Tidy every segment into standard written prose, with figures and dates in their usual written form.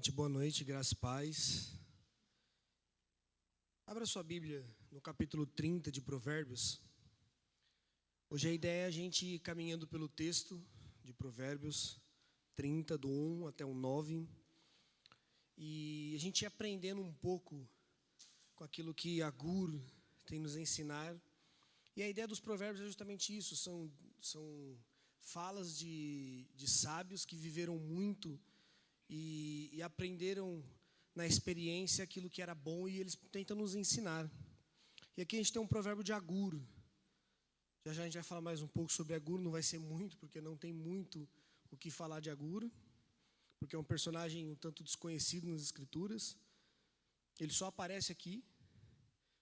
Gente, boa noite, graças e paz. Abra sua Bíblia no capítulo 30 de Provérbios. Hoje a ideia é a gente ir caminhando pelo texto de Provérbios 30, do 1 até o 9. E a gente ir aprendendo um pouco com aquilo que Agur tem nos ensinar. E a ideia dos provérbios é justamente isso, são falas de sábios que viveram muito e aprenderam na experiência aquilo que era bom e eles tentam nos ensinar. E aqui a gente tem um provérbio de Agur. Já a gente vai falar mais um pouco sobre Agur, não vai ser muito, porque não tem muito o que falar de Agur, porque é um personagem um tanto desconhecido nas Escrituras. Ele só aparece aqui.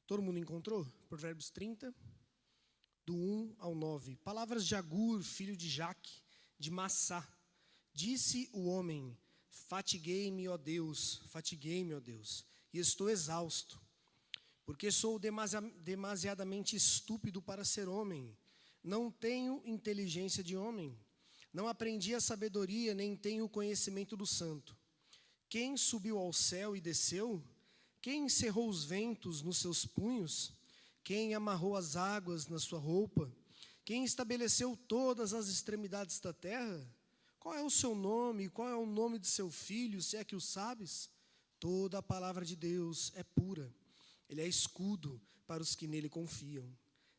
Todo mundo encontrou? Provérbios 30, do 1 ao 9. Palavras de Agur, filho de Jaque, de Massá. Disse o homem: fatiguei-me, ó Deus, e estou exausto, porque sou demasiadamente estúpido para ser homem. Não tenho inteligência de homem. Não aprendi a sabedoria, nem tenho o conhecimento do santo. Quem subiu ao céu e desceu? Quem encerrou os ventos nos seus punhos? Quem amarrou as águas na sua roupa? Quem estabeleceu todas as extremidades da terra? Qual é o seu nome? Qual é o nome de seu filho, se é que o sabes? Toda a palavra de Deus é pura. Ele é escudo para os que nele confiam.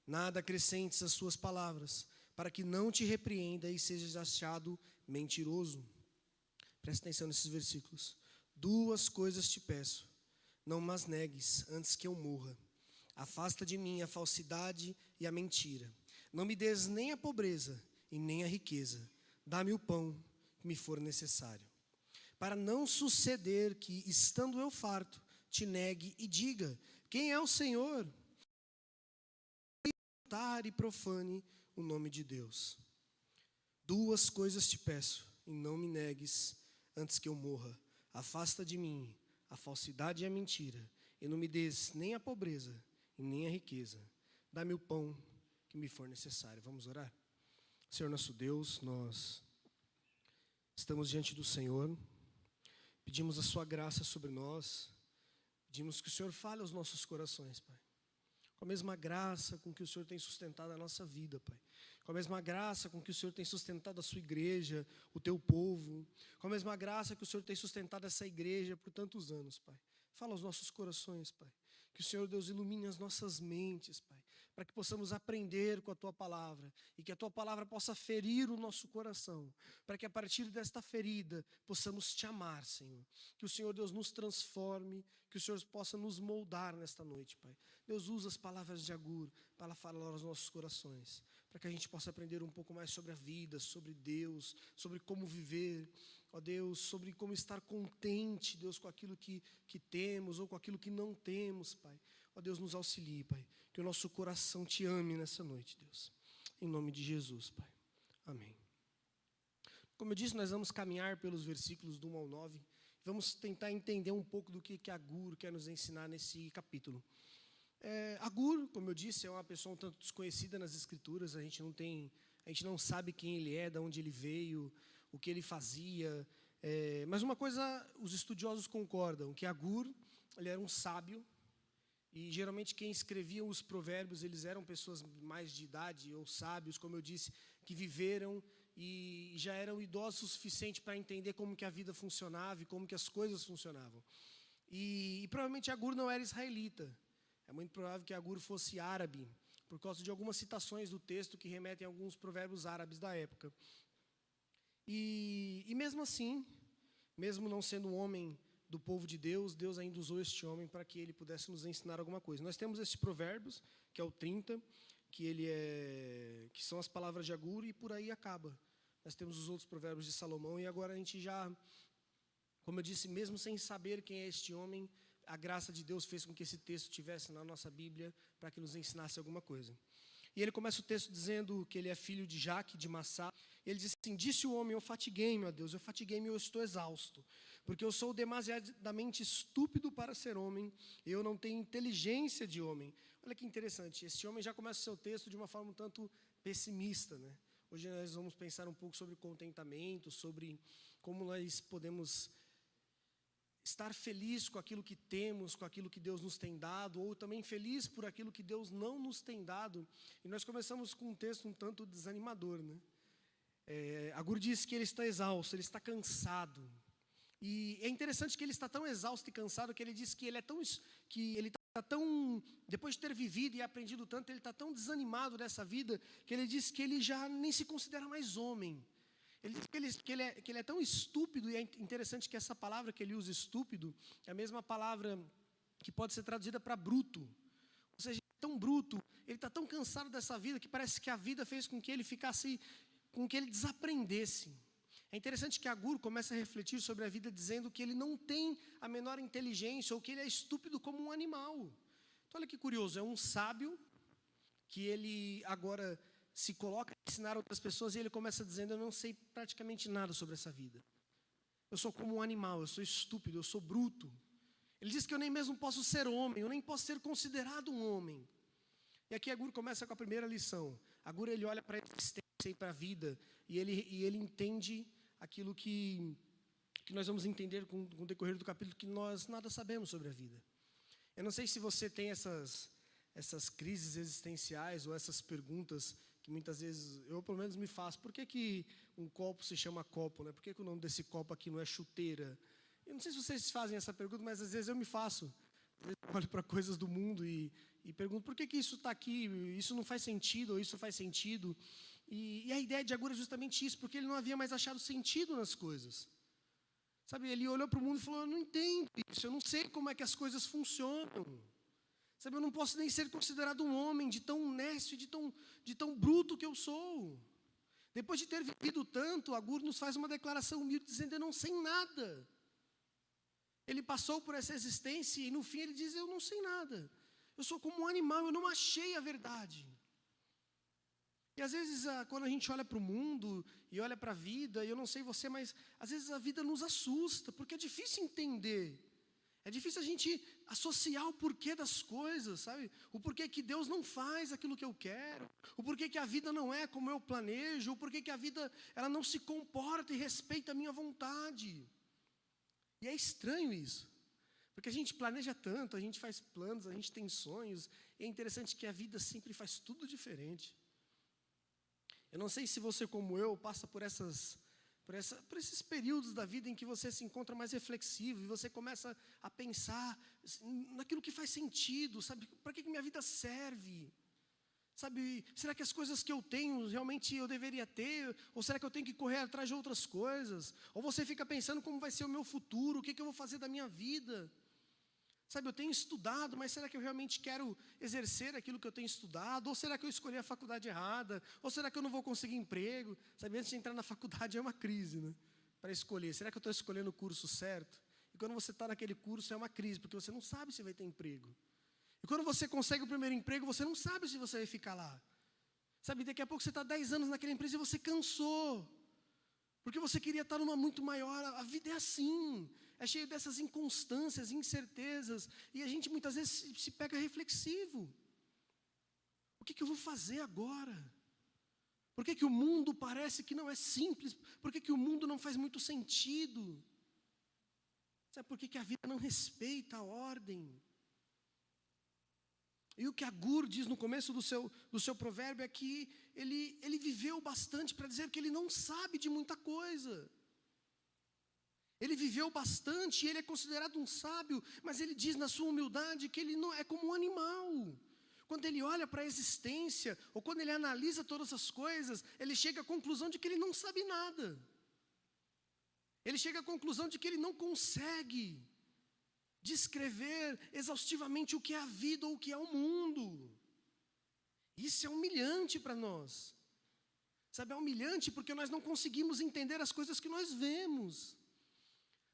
Nada acrescentes às suas palavras, para que não te repreenda e sejas achado mentiroso. Presta atenção nesses versículos. 2 coisas te peço, não mas negues antes que eu morra. Afasta de mim a falsidade e a mentira. Não me des nem a pobreza e nem a riqueza. Dá-me o pão que me for necessário. Para não suceder que, estando eu farto, te negue e diga: quem é o Senhor? E profane o nome de Deus. 2 coisas te peço, e não me negues antes que eu morra. Afasta de mim a falsidade e a mentira, e não me des nem a pobreza e nem a riqueza. Dá-me o pão que me for necessário. Vamos orar? Senhor nosso Deus, nós estamos diante do Senhor, pedimos a sua graça sobre nós, pedimos que o Senhor fale aos nossos corações, Pai. Com a mesma graça com que o Senhor tem sustentado a nossa vida, Pai. Com a mesma graça com que o Senhor tem sustentado a sua igreja, o teu povo. Com a mesma graça que o Senhor tem sustentado essa igreja por tantos anos, Pai. Fala aos nossos corações, Pai. Que o Senhor Deus ilumine as nossas mentes, Pai, para que possamos aprender com a Tua Palavra e que a Tua Palavra possa ferir o nosso coração, para que a partir desta ferida possamos Te amar, Senhor. Que o Senhor Deus nos transforme, que o Senhor possa nos moldar nesta noite, Pai. Deus, usa as palavras de Agur para falar aos nossos corações, para que a gente possa aprender um pouco mais sobre a vida, sobre Deus, sobre como viver, ó Deus, sobre como estar contente, Deus, com aquilo que temos ou com aquilo que não temos, Pai. Ó Deus, nos auxilie, Pai, que o nosso coração Te ame nessa noite, Deus. Em nome de Jesus, Pai. Amém. Como eu disse, nós vamos caminhar pelos versículos do 1 ao 9. Vamos tentar entender um pouco do que Agur quer nos ensinar nesse capítulo. Agur, como eu disse, é uma pessoa um tanto desconhecida nas Escrituras. A gente não sabe quem ele é, de onde ele veio, o que ele fazia. Mas uma coisa os estudiosos concordam, que Agur, ele era um sábio, e geralmente quem escrevia os provérbios, eles eram pessoas mais de idade, ou sábios, como eu disse, que viveram e já eram idosos o suficiente para entender como que a vida funcionava e como que as coisas funcionavam. E provavelmente Agur não era israelita. É muito provável que Agur fosse árabe, por causa de algumas citações do texto que remetem a alguns provérbios árabes da época. E mesmo assim, mesmo não sendo um homem do povo de Deus, Deus ainda usou este homem para que ele pudesse nos ensinar alguma coisa. Nós temos estes provérbios, que é o 30, que são as palavras de Agur, e por aí acaba. Nós temos os outros provérbios de Salomão, e agora a gente já, como eu disse, mesmo sem saber quem é este homem, a graça de Deus fez com que esse texto estivesse na nossa Bíblia para que nos ensinasse alguma coisa. E ele começa o texto dizendo que ele é filho de Jaque, de Massá. Ele diz assim: disse o homem: eu fatiguei-me, ó Deus, eu fatiguei-me, eu estou exausto, porque eu sou demasiadamente estúpido para ser homem, e eu não tenho inteligência de homem. Olha que interessante, esse homem já começa o seu texto de uma forma um tanto pessimista, né? Hoje nós vamos pensar um pouco sobre contentamento, sobre como nós podemos estar feliz com aquilo que temos, com aquilo que Deus nos tem dado, ou também feliz por aquilo que Deus não nos tem dado. E nós começamos com um texto um tanto desanimador, né? Agur diz que ele está exausto, ele está cansado. E é interessante que ele está tão exausto e cansado que ele diz que ele está tão, depois de ter vivido e aprendido tanto, ele está tão desanimado dessa vida, que ele diz que ele já nem se considera mais homem. Ele diz que ele é tão estúpido, e é interessante que essa palavra que ele usa, estúpido, é a mesma palavra que pode ser traduzida para bruto. Ou seja, ele é tão bruto, ele está tão cansado dessa vida, que parece que a vida fez com que ele ficasse, com que ele desaprendesse. É interessante que Agur começa a refletir sobre a vida, dizendo que ele não tem a menor inteligência, ou que ele é estúpido como um animal. Então olha que curioso, é um sábio, que ele agora se coloca a ensinar outras pessoas, e ele começa dizendo: eu não sei praticamente nada sobre essa vida. Eu sou como um animal, eu sou estúpido, eu sou bruto. Ele diz que eu nem mesmo posso ser homem, eu nem posso ser considerado um homem. E aqui Agur começa com a primeira lição. Agur, ele olha para a existência e para a vida, e ele entende aquilo que nós vamos entender com o decorrer do capítulo, que nós nada sabemos sobre a vida. Eu não sei se você tem essas crises existenciais, ou essas perguntas que muitas vezes eu pelo menos me faço. Por que um copo se chama copo, né? Por que o nome desse copo aqui não é chuteira? Eu não sei se vocês fazem essa pergunta, mas às vezes eu me faço. Eu olho para coisas do mundo e pergunto: por que isso está aqui? Isso não faz sentido, ou isso faz sentido? E a ideia de Agur é justamente isso, porque ele não havia mais achado sentido nas coisas. Sabe, ele olhou para o mundo e falou: eu não entendo isso, eu não sei como é que as coisas funcionam. Sabe, eu não posso nem ser considerado um homem de tão honesto, de tão bruto que eu sou. Depois de ter vivido tanto, Agur nos faz uma declaração humilde, dizendo: eu não sei nada. Ele passou por essa existência e no fim ele diz: eu não sei nada. Eu sou como um animal, eu não achei a verdade. E às vezes, quando a gente olha para o mundo e olha para a vida, e eu não sei você, mas às vezes a vida nos assusta, porque é difícil entender. É difícil a gente associar o porquê das coisas, sabe? O porquê que Deus não faz aquilo que eu quero, o porquê que a vida não é como eu planejo, o porquê que a vida ela não se comporta e respeita a minha vontade. E é estranho isso, porque a gente planeja tanto, a gente faz planos, a gente tem sonhos, e é interessante que a vida sempre faz tudo diferente. Eu não sei se você, como eu, passa por esses períodos da vida em que você se encontra mais reflexivo, e você começa a pensar naquilo que faz sentido, sabe? Para que minha vida serve? Sabe, será que as coisas que eu tenho, realmente eu deveria ter? Ou será que eu tenho que correr atrás de outras coisas? Ou você fica pensando como vai ser o meu futuro, o que eu vou fazer da minha vida? Sabe, eu tenho estudado, mas será que eu realmente quero exercer aquilo que eu tenho estudado? Ou será que eu escolhi a faculdade errada? Ou será que eu não vou conseguir emprego? Sabe, antes de entrar na faculdade é uma crise, né? Para escolher, será que eu estou escolhendo o curso certo? E quando você está naquele curso é uma crise, porque você não sabe se vai ter emprego. E quando você consegue o primeiro emprego, você não sabe se você vai ficar lá. Sabe, daqui a pouco você está 10 anos naquela empresa e você cansou. Porque você queria estar numa muito maior. A vida é assim, é cheio dessas inconstâncias, incertezas, e a gente muitas vezes se pega reflexivo. O que eu vou fazer agora? Por que o mundo parece que não é simples? Por que o mundo não faz muito sentido? Sabe por que a vida não respeita a ordem? E o que Agur diz no começo do seu provérbio é que ele viveu bastante para dizer que ele não sabe de muita coisa. Ele viveu bastante e ele é considerado um sábio, mas ele diz na sua humildade que ele não é como um animal. Quando ele olha para a existência, ou quando ele analisa todas as coisas, ele chega à conclusão de que ele não sabe nada. Ele chega à conclusão de que ele não consegue descrever exaustivamente o que é a vida ou o que é o mundo. Isso é humilhante para nós. Sabe, é humilhante porque nós não conseguimos entender as coisas que nós vemos.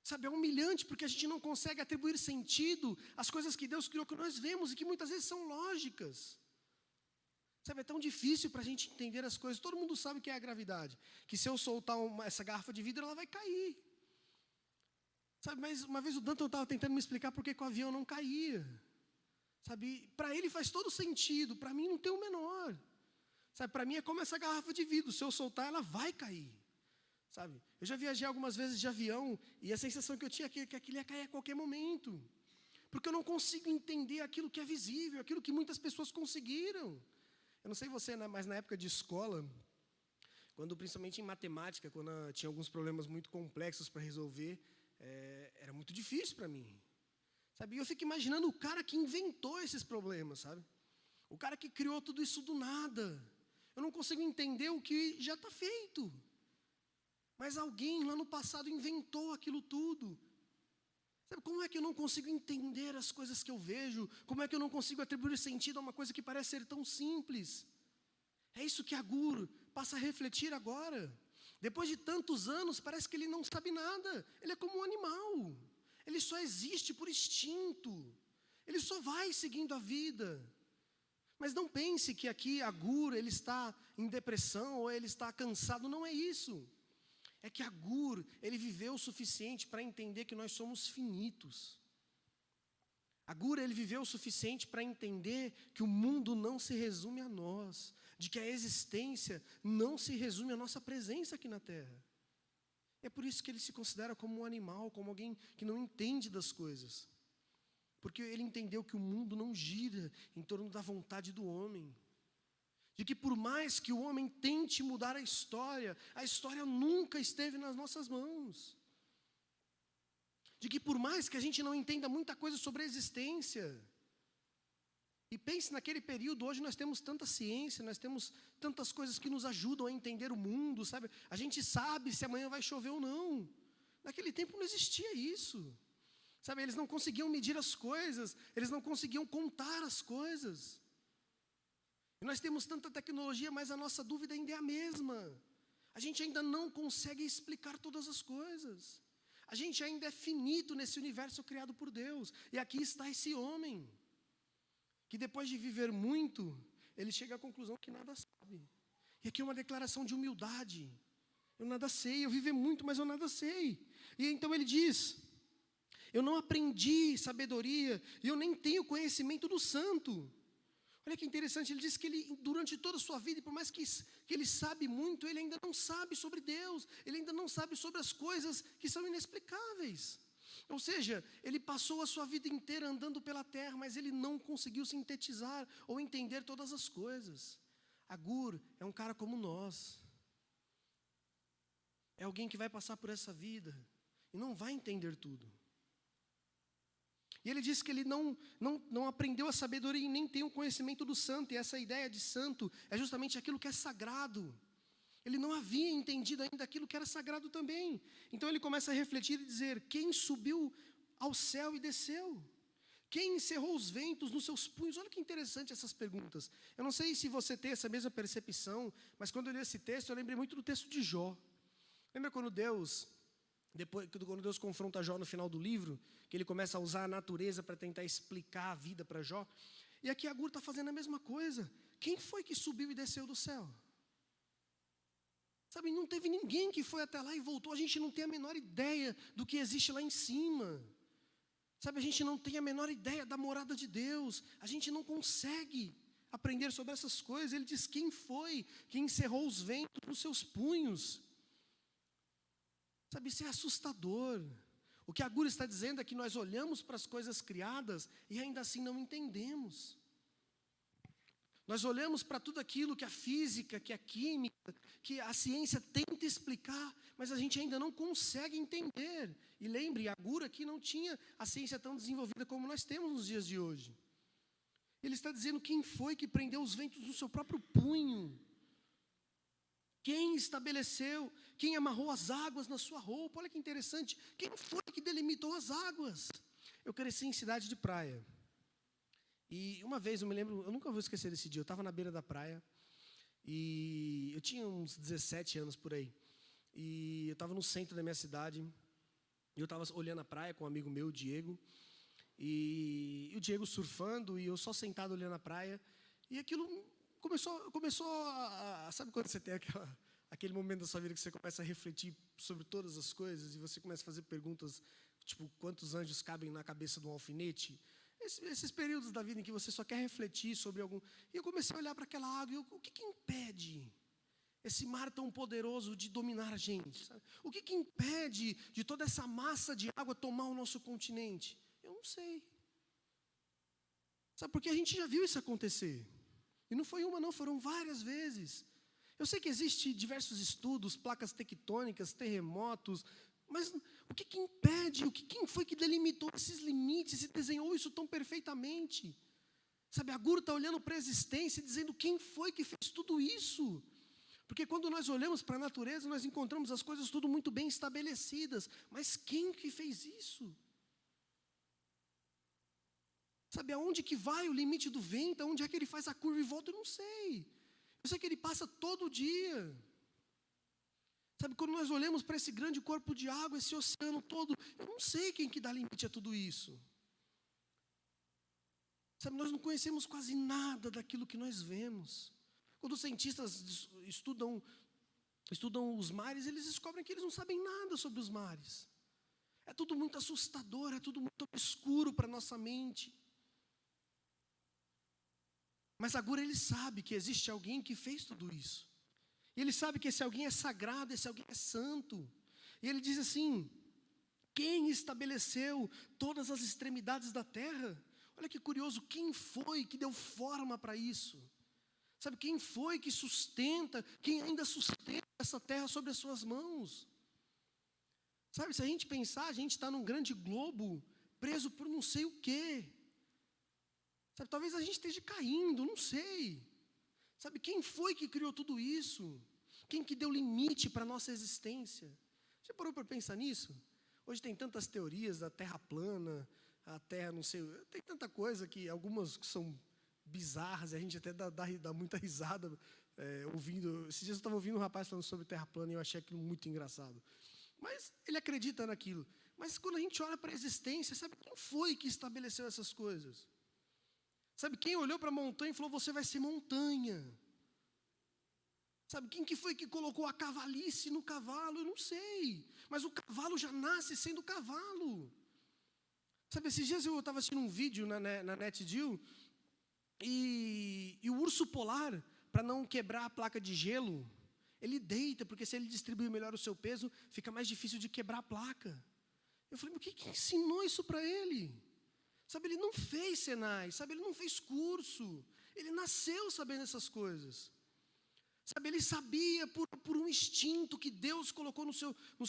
Sabe, é humilhante porque a gente não consegue atribuir sentido às coisas que Deus criou, que nós vemos e que muitas vezes são lógicas. Sabe, é tão difícil para a gente entender as coisas. Todo mundo sabe o que é a gravidade, que se eu soltar essa garrafa de vidro, ela vai cair. Sabe, mas uma vez o Danton estava tentando me explicar por que o avião não caía. Sabe, para ele faz todo sentido, para mim não tem o menor. Sabe, para mim é como essa garrafa de vidro, se eu soltar ela vai cair. sabe? Eu já viajei algumas vezes de avião e a sensação que eu tinha é que aquilo ia cair a qualquer momento. Porque eu não consigo entender aquilo que é visível, aquilo que muitas pessoas conseguiram. Eu não sei você, né, mas na época de escola, principalmente em matemática, quando tinha alguns problemas muito complexos para resolver, era muito difícil para mim. Sabe? E eu fico imaginando o cara que inventou esses problemas, sabe? O cara que criou tudo isso do nada. Eu não consigo entender o que já está feito. Mas alguém lá no passado inventou aquilo tudo. Sabe, como é que eu não consigo entender as coisas que eu vejo? Como é que eu não consigo atribuir sentido a uma coisa que parece ser tão simples? É isso que Agur passa a refletir agora. Depois de tantos anos, parece que ele não sabe nada. Ele é como um animal. Ele só existe por instinto. Ele só vai seguindo a vida. Mas não pense que aqui Agur ele está em depressão ou ele está cansado. Não é isso. É que Agur, ele viveu o suficiente para entender que nós somos finitos. Agur, ele viveu o suficiente para entender que o mundo não se resume a nós, de que a existência não se resume à nossa presença aqui na Terra. É por isso que ele se considera como um animal, como alguém que não entende das coisas. Porque ele entendeu que o mundo não gira em torno da vontade do homem. De que por mais que o homem tente mudar a história nunca esteve nas nossas mãos. De que por mais que a gente não entenda muita coisa sobre a existência, e pense naquele período, hoje nós temos tanta ciência, nós temos tantas coisas que nos ajudam a entender o mundo, sabe? A gente sabe se amanhã vai chover ou não. Naquele tempo não existia isso. Sabe, eles não conseguiam medir as coisas, eles não conseguiam contar as coisas. E nós temos tanta tecnologia, mas a nossa dúvida ainda é a mesma. A gente ainda não consegue explicar todas as coisas. A gente ainda é finito nesse universo criado por Deus. E aqui está esse homem, que depois de viver muito, ele chega à conclusão que nada sabe. E aqui é uma declaração de humildade. Eu nada sei, eu vivi muito, mas eu nada sei. E então ele diz, eu não aprendi sabedoria, e eu nem tenho conhecimento do santo. Olha que interessante, ele diz que ele, durante toda a sua vida, por mais que ele sabe muito, ele ainda não sabe sobre Deus, ele ainda não sabe sobre as coisas que são inexplicáveis. Ou seja, ele passou a sua vida inteira andando pela terra, mas ele não conseguiu sintetizar ou entender todas as coisas. Agur é um cara como nós. É alguém que vai passar por essa vida e não vai entender tudo. E ele diz que ele não aprendeu a sabedoria e nem tem o conhecimento do santo. E essa ideia de santo é justamente aquilo que é sagrado. Ele não havia entendido ainda aquilo que era sagrado também. Então ele começa a refletir e dizer, quem subiu ao céu e desceu? Quem encerrou os ventos nos seus punhos? Olha que interessante essas perguntas. Eu não sei se você tem essa mesma percepção, mas quando eu li esse texto, eu lembrei muito do texto de Jó. Lembra quando Deus confronta Jó no final do livro, que ele começa a usar a natureza para tentar explicar a vida para Jó? E aqui Agur está fazendo a mesma coisa. Quem foi que subiu e desceu do céu? Sabe, não teve ninguém que foi até lá e voltou. A gente não tem a menor ideia do que existe lá em cima. Sabe, a gente não tem a menor ideia da morada de Deus. A gente não consegue aprender sobre essas coisas. Ele diz, quem foi que encerrou os ventos nos seus punhos? Sabe, isso é assustador. O que Agur está dizendo é que nós olhamos para as coisas criadas e ainda assim não entendemos. Nós olhamos para tudo aquilo que a física, que a química, que a ciência tenta explicar, mas a gente ainda não consegue entender. E lembre, Agur aqui não tinha a ciência tão desenvolvida como nós temos nos dias de hoje. Ele está dizendo quem foi que prendeu os ventos no seu próprio punho. Quem estabeleceu, quem amarrou as águas na sua roupa. Olha que interessante, quem foi que delimitou as águas? Eu cresci em cidade de praia. E uma vez, eu me lembro, eu nunca vou esquecer desse dia, eu estava na beira da praia, e eu tinha uns 17 anos por aí, e eu estava no centro da minha cidade, e eu estava olhando a praia com um amigo meu, o Diego, e o Diego surfando, e eu só sentado olhando a praia, e aquilo começou a sabe quando você tem aquele momento da sua vida que você começa a refletir sobre todas as coisas, e você começa a fazer perguntas, tipo, quantos anjos cabem na cabeça de um alfinete? Esses períodos da vida em que você só quer refletir sobre algum... E eu comecei a olhar para aquela água e o que impede esse mar tão poderoso de dominar a gente? Sabe? O que impede de toda essa massa de água tomar o nosso continente? Eu não sei. Sabe, porque a gente já viu isso acontecer. E não foi uma não, foram várias vezes. Eu sei que existem diversos estudos, placas tectônicas, terremotos, mas o que impede, quem foi que delimitou esses limites e desenhou isso tão perfeitamente? Sabe, a Guru está olhando para a existência e dizendo quem foi que fez tudo isso? Porque quando nós olhamos para a natureza, nós encontramos as coisas tudo muito bem estabelecidas. Mas quem que fez isso? Sabe, aonde que vai o limite do vento? Aonde é que ele faz a curva e volta? Eu não sei. Eu sei que ele passa todo dia. Sabe, quando nós olhamos para esse grande corpo de água, esse oceano todo, eu não sei quem que dá limite a tudo isso. Sabe, nós não conhecemos quase nada daquilo que nós vemos. Quando os cientistas estudam os mares, eles descobrem que eles não sabem nada sobre os mares. É tudo muito assustador, é tudo muito obscuro para a nossa mente. Mas agora ele sabe que existe alguém que fez tudo isso. E ele sabe que esse alguém é sagrado, esse alguém é santo. E ele diz assim: quem estabeleceu todas as extremidades da terra? Olha que curioso, quem foi que deu forma para isso? Sabe, quem foi que sustenta, quem ainda sustenta essa terra sobre as suas mãos? Sabe, se a gente pensar, a gente está num grande globo, preso por não sei o quê. Sabe, talvez a gente esteja caindo, não sei. Sabe, quem foi que criou tudo isso? Quem que deu limite para a nossa existência? Já parou para pensar nisso? Hoje tem tantas teorias da terra plana, a terra não sei, tem tanta coisa que algumas que são bizarras, e a gente até dá muita risada ouvindo. Esses dias eu estava ouvindo um rapaz falando sobre terra plana e eu achei aquilo muito engraçado. Mas ele acredita naquilo. Mas quando a gente olha para a existência, sabe quem foi que estabeleceu essas coisas? Sabe, quem olhou para a montanha e falou, você vai ser montanha? Sabe, quem que foi que colocou a cavalice no cavalo? Eu não sei. Mas o cavalo já nasce sendo cavalo. Sabe, esses dias eu estava assistindo um vídeo na NetGeo, e o urso polar, para não quebrar a placa de gelo, ele deita, porque se ele distribuir melhor o seu peso, fica mais difícil de quebrar a placa. Eu falei, mas o que ensinou isso para ele? Sabe, ele não fez Senai, sabe, ele não fez curso, ele nasceu sabendo essas coisas. Sabe, ele sabia por um instinto que Deus colocou no seu, não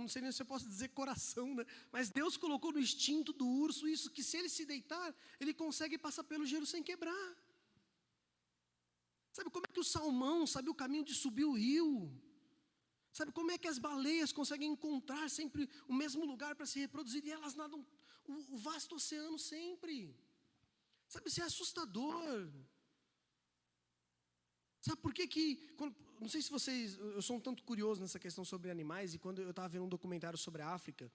sei nem se eu posso dizer coração, né? Mas Deus colocou no instinto do urso isso, que se ele se deitar, ele consegue passar pelo gelo sem quebrar. Sabe como é que o salmão sabe o caminho de subir o rio? Sabe como é que as baleias conseguem encontrar sempre o mesmo lugar para se reproduzir? E elas nadam o vasto oceano sempre. Sabe, isso é assustador. Sabe por que não sei se vocês, eu sou um tanto curioso nessa questão sobre animais, e quando eu estava vendo um documentário sobre a África,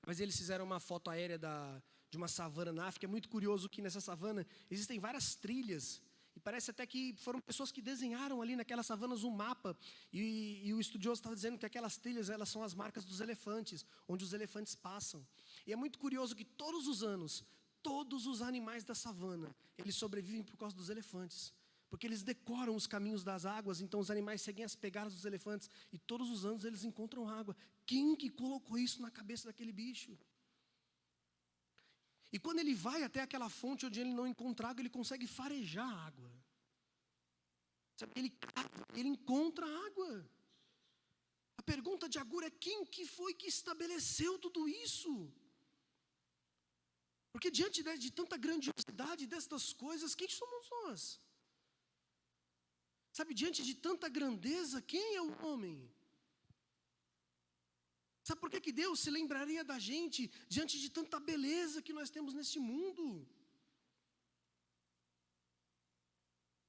mas eles fizeram uma foto aérea de uma savana na África. É muito curioso que nessa savana existem várias trilhas, e parece até que foram pessoas que desenharam ali naquelas savanas um mapa, e o estudioso estava dizendo que aquelas trilhas, elas são as marcas dos elefantes, onde os elefantes passam. E é muito curioso que todos os anos, todos os animais da savana, eles sobrevivem por causa dos elefantes. Porque eles decoram os caminhos das águas, então os animais seguem as pegadas dos elefantes, e todos os anos eles encontram água. Quem que colocou isso na cabeça daquele bicho? E quando ele vai até aquela fonte onde ele não encontra água, ele consegue farejar a água. Sabe, ele encontra água. A pergunta de agora é quem que foi que estabeleceu tudo isso? Porque diante de tanta grandiosidade destas coisas, quem somos nós? Sabe, diante de tanta grandeza, quem é o homem? Sabe por que Deus se lembraria da gente diante de tanta beleza que nós temos neste mundo?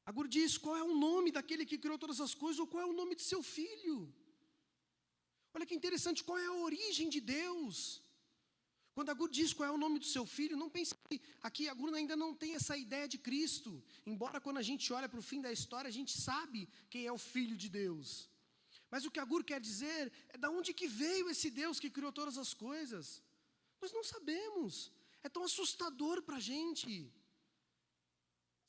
Agora diz, qual é o nome daquele que criou todas as coisas, ou qual é o nome de seu filho? Olha que interessante, qual é a origem de Deus? Quando Agur diz qual é o nome do seu filho, não pense que aqui Agur ainda não tem essa ideia de Cristo. Embora quando a gente olha para o fim da história, a gente sabe quem é o Filho de Deus. Mas o que Agur quer dizer é de onde que veio esse Deus que criou todas as coisas. Nós não sabemos. É tão assustador para a gente.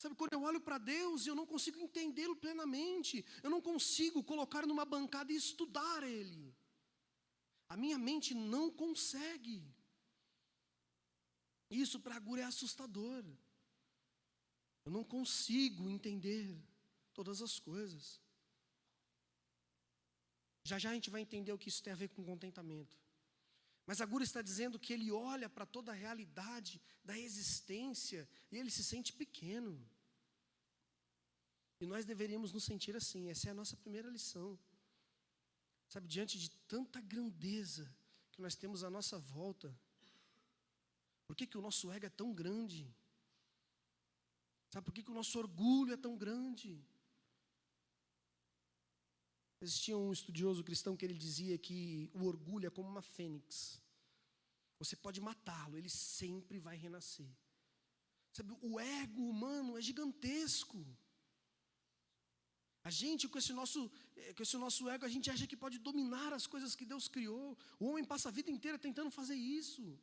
Sabe, quando eu olho para Deus, eu não consigo entendê-lo plenamente. Eu não consigo colocar numa bancada e estudar Ele. A minha mente não consegue. Isso para Agur é assustador. Eu não consigo entender todas as coisas. Já já a gente vai entender o que isso tem a ver com contentamento. Mas Agur está dizendo que ele olha para toda a realidade da existência e ele se sente pequeno. E nós deveríamos nos sentir assim. Essa é a nossa primeira lição. Sabe, diante de tanta grandeza que nós temos à nossa volta, por que o nosso ego é tão grande? Sabe por que o nosso orgulho é tão grande? Existia um estudioso cristão que ele dizia que o orgulho é como uma fênix. Você pode matá-lo, ele sempre vai renascer. Sabe, o ego humano é gigantesco. A gente, com esse nosso ego, a gente acha que pode dominar as coisas que Deus criou. O homem passa a vida inteira tentando fazer isso.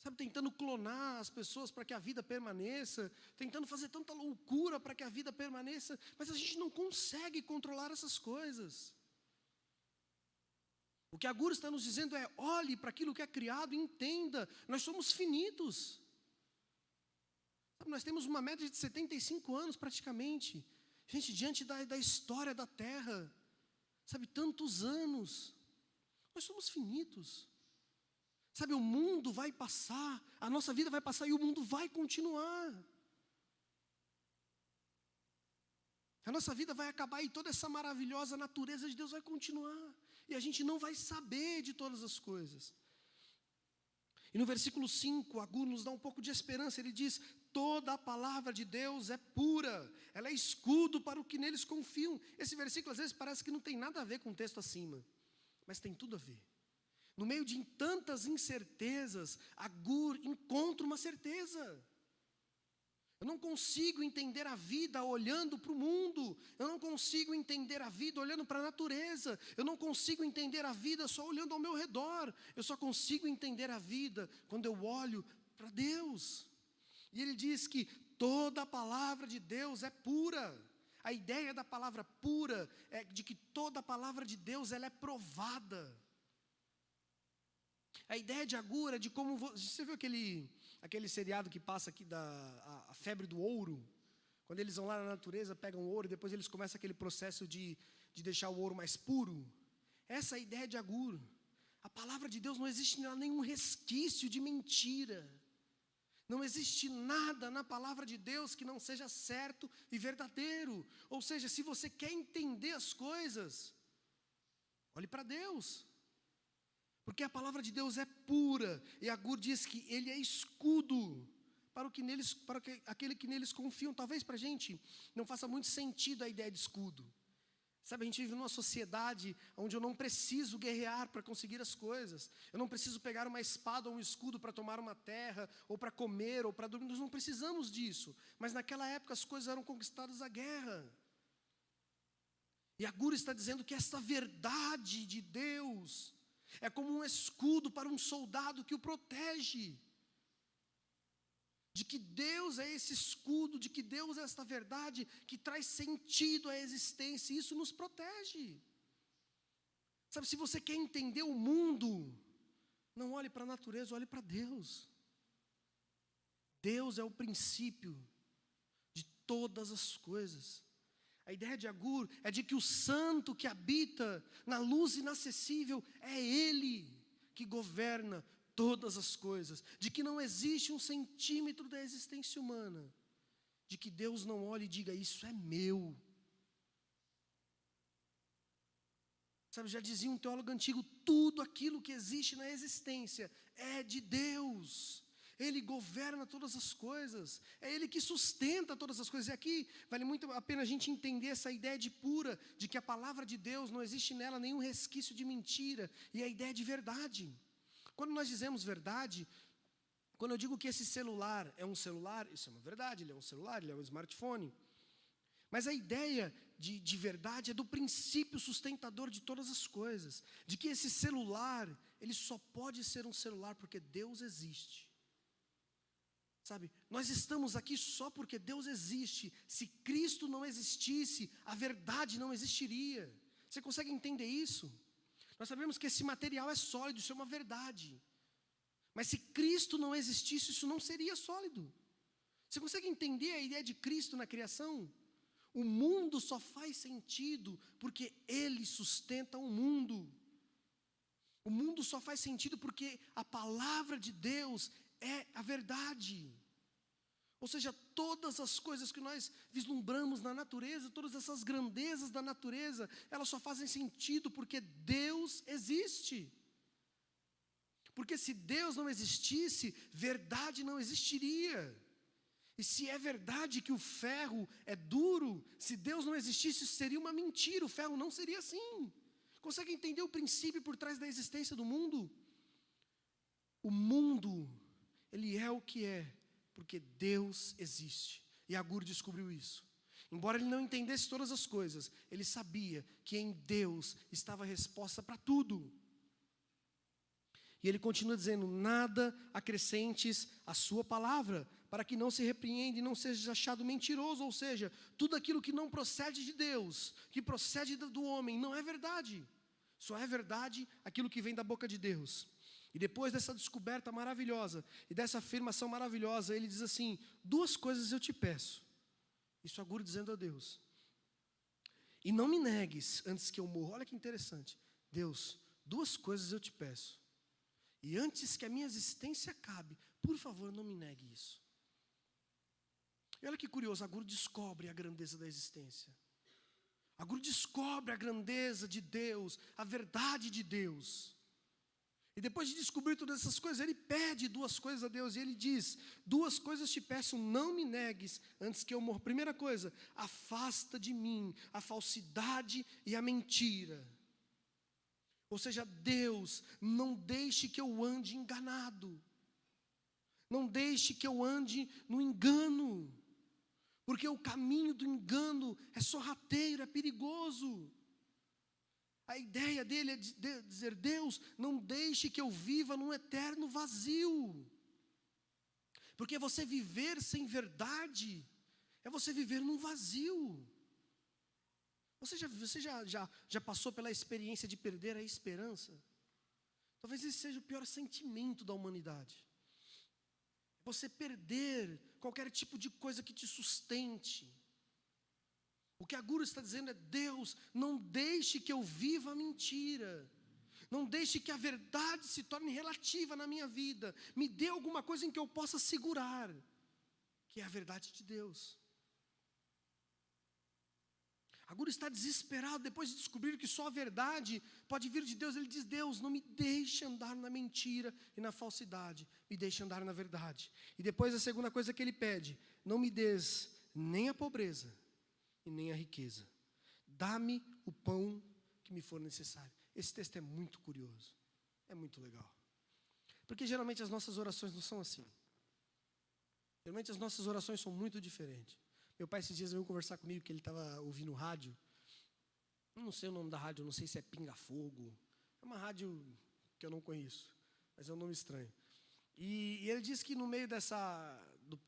Sabe, tentando clonar as pessoas para que a vida permaneça, tentando fazer tanta loucura para que a vida permaneça, mas a gente não consegue controlar essas coisas. O que Agur está nos dizendo é: olhe para aquilo que é criado e entenda, nós somos finitos. Sabe, nós temos uma média de 75 anos praticamente. Gente, diante da história da Terra, sabe, tantos anos, nós somos finitos. Sabe, o mundo vai passar, a nossa vida vai passar e o mundo vai continuar. A nossa vida vai acabar e toda essa maravilhosa natureza de Deus vai continuar. E a gente não vai saber de todas as coisas. E no versículo 5, Agur nos dá um pouco de esperança. Ele diz: toda a palavra de Deus é pura, ela é escudo para o que neles confiam. Esse versículo às vezes parece que não tem nada a ver com o texto acima, mas tem tudo a ver. No meio de tantas incertezas, Agur encontra uma certeza. Eu não consigo entender a vida olhando para o mundo. Eu não consigo entender a vida olhando para a natureza. Eu não consigo entender a vida só olhando ao meu redor. Eu só consigo entender a vida quando eu olho para Deus. E ele diz que toda a palavra de Deus é pura. A ideia da palavra pura é de que toda a palavra de Deus ela é provada. A ideia de Agur é de como... Você viu aquele seriado que passa aqui, a febre do ouro? Quando eles vão lá na natureza, pegam o ouro e depois eles começam aquele processo de deixar o ouro mais puro. Essa é a ideia de Agur. A palavra de Deus não existe nenhum resquício de mentira. Não existe nada na palavra de Deus que não seja certo e verdadeiro. Ou seja, se você quer entender as coisas, olhe para Deus. Porque a palavra de Deus é pura. E Agur diz que ele é escudo para aquele que neles confiam. Talvez para a gente não faça muito sentido a ideia de escudo. Sabe, a gente vive numa sociedade onde eu não preciso guerrear para conseguir as coisas. Eu não preciso pegar uma espada ou um escudo para tomar uma terra, ou para comer, ou para dormir. Nós não precisamos disso. Mas naquela época as coisas eram conquistadas à guerra. E Agur está dizendo que esta verdade de Deus é como um escudo para um soldado que o protege. De que Deus é esse escudo, de que Deus é esta verdade que traz sentido à existência, e isso nos protege. Sabe, se você quer entender o mundo, não olhe para a natureza, olhe para Deus. Deus é o princípio de todas as coisas. A ideia de Agur é de que o santo que habita na luz inacessível é Ele que governa todas as coisas. De que não existe um centímetro da existência humana. De que Deus não olhe e diga: isso é meu. Sabe, já dizia um teólogo antigo: tudo aquilo que existe na existência é de Deus. Ele governa todas as coisas, é Ele que sustenta todas as coisas. E aqui vale muito a pena a gente entender essa ideia de pura, de que a palavra de Deus não existe nela nenhum resquício de mentira, e a ideia de verdade. Quando nós dizemos verdade, quando eu digo que esse celular é um celular, isso é uma verdade, ele é um celular, ele é um smartphone. Mas a ideia de verdade é do princípio sustentador de todas as coisas, de que esse celular, ele só pode ser um celular porque Deus existe. Sabe, nós estamos aqui só porque Deus existe. Se Cristo não existisse, a verdade não existiria. Você consegue entender isso? Nós sabemos que esse material é sólido, isso é uma verdade. Mas se Cristo não existisse, isso não seria sólido. Você consegue entender a ideia de Cristo na criação? O mundo só faz sentido porque Ele sustenta o mundo. O mundo só faz sentido porque a palavra de Deus é a verdade. Ou seja, todas as coisas que nós vislumbramos na natureza, todas essas grandezas da natureza, elas só fazem sentido porque Deus existe. Porque se Deus não existisse, verdade não existiria. E se é verdade que o ferro é duro, se Deus não existisse, isso seria uma mentira, o ferro não seria assim. Consegue entender o princípio por trás da existência do mundo? O mundo, ele é o que é, porque Deus existe. E Agur descobriu isso. Embora ele não entendesse todas as coisas, ele sabia que em Deus estava a resposta para tudo. E ele continua dizendo: nada acrescentes a sua palavra, para que não se repreenda e não seja achado mentiroso. Ou seja, tudo aquilo que não procede de Deus, que procede do homem, não é verdade. Só é verdade aquilo que vem da boca de Deus. E depois dessa descoberta maravilhosa, e dessa afirmação maravilhosa, ele diz assim: duas coisas eu te peço. Isso Agur dizendo a Deus: e não me negues antes que eu morra. Olha que interessante. Deus, duas coisas eu te peço. E antes que a minha existência acabe, por favor, não me negue isso. E olha que curioso, Agur descobre a grandeza da existência. Agur descobre a grandeza de Deus, a verdade de Deus. E depois de descobrir todas essas coisas, ele pede duas coisas a Deus. E ele diz: duas coisas te peço, não me negues antes que eu morra. Primeira coisa, afasta de mim a falsidade e a mentira. Ou seja, Deus, não deixe que eu ande enganado. Não deixe que eu ande no engano. Porque o caminho do engano é sorrateiro, é perigoso. A ideia dele é dizer: Deus, não deixe que eu viva num eterno vazio. Porque você viver sem verdade é você viver num vazio. Você já passou pela experiência de perder a esperança? Talvez esse seja o pior sentimento da humanidade. Você perder qualquer tipo de coisa que te sustente. O que Agur está dizendo é: Deus, não deixe que eu viva a mentira. Não deixe que a verdade se torne relativa na minha vida. Me dê alguma coisa em que eu possa segurar, que é a verdade de Deus. Agur está desesperado depois de descobrir que só a verdade pode vir de Deus. Ele diz: Deus, não me deixe andar na mentira e na falsidade, me deixe andar na verdade. E depois a segunda coisa que ele pede: não me des nem a pobreza e nem a riqueza. Dá-me o pão que me for necessário. Esse texto é muito curioso, é muito legal. Porque geralmente as nossas orações não são assim. Geralmente as nossas orações são muito diferentes. Meu pai esses dias veio conversar comigo que ele estava ouvindo rádio. Eu não sei o nome da rádio, eu não sei se é Pinga Fogo. É uma rádio que eu não conheço, mas é um nome estranho. E ele disse que no meio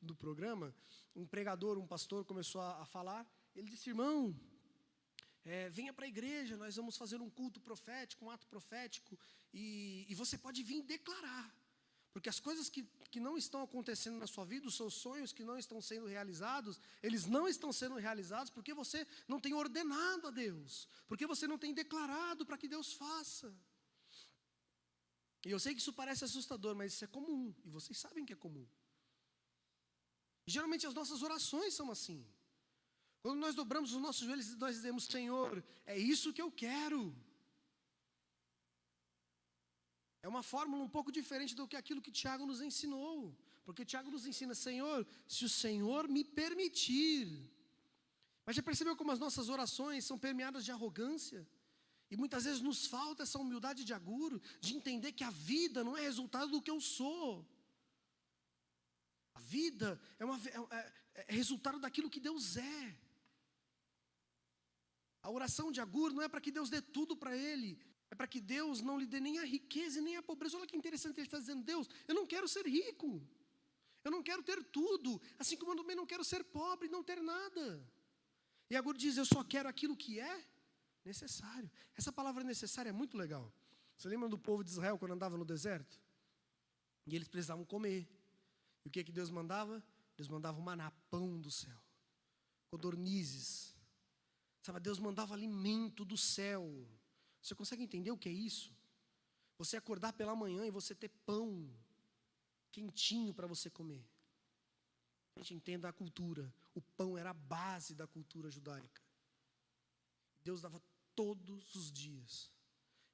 do programa, um pregador, um pastor começou a falar. Ele disse: irmão, venha para a igreja, nós vamos fazer um culto profético, um ato profético, e você pode vir declarar. Porque as coisas que não estão acontecendo na sua vida, os seus sonhos que não estão sendo realizados, eles não estão sendo realizados porque você não tem ordenado a Deus, porque você não tem declarado para que Deus faça. E eu sei que isso parece assustador, mas isso é comum, e vocês sabem que é comum. E geralmente as nossas orações são assim. Quando nós dobramos os nossos joelhos e nós dizemos: Senhor, é isso que eu quero. É uma fórmula um pouco diferente do que aquilo que Tiago nos ensinou. Porque Tiago nos ensina: Senhor, se o Senhor me permitir. Mas já percebeu como as nossas orações são permeadas de arrogância? E muitas vezes nos falta essa humildade de Agur, de entender que a vida não é resultado do que eu sou. A vida é resultado daquilo que Deus é. A oração de Agur não é para que Deus dê tudo para ele. É para que Deus não lhe dê nem a riqueza e nem a pobreza. Olha que interessante, ele está dizendo: Deus, eu não quero ser rico. Eu não quero ter tudo, assim como eu também não quero ser pobre e não ter nada. E Agur diz, eu só quero aquilo que é necessário. Essa palavra necessária é muito legal. Você lembra do povo de Israel quando andava no deserto? E eles precisavam comer. E o que Deus mandava? Deus mandava o maná, pão do céu. Codornizes. Sabe, Deus mandava alimento do céu. Você consegue entender o que é isso? Você acordar pela manhã e você ter pão quentinho para você comer. A gente entenda a cultura. O pão era a base da cultura judaica. Deus dava todos os dias.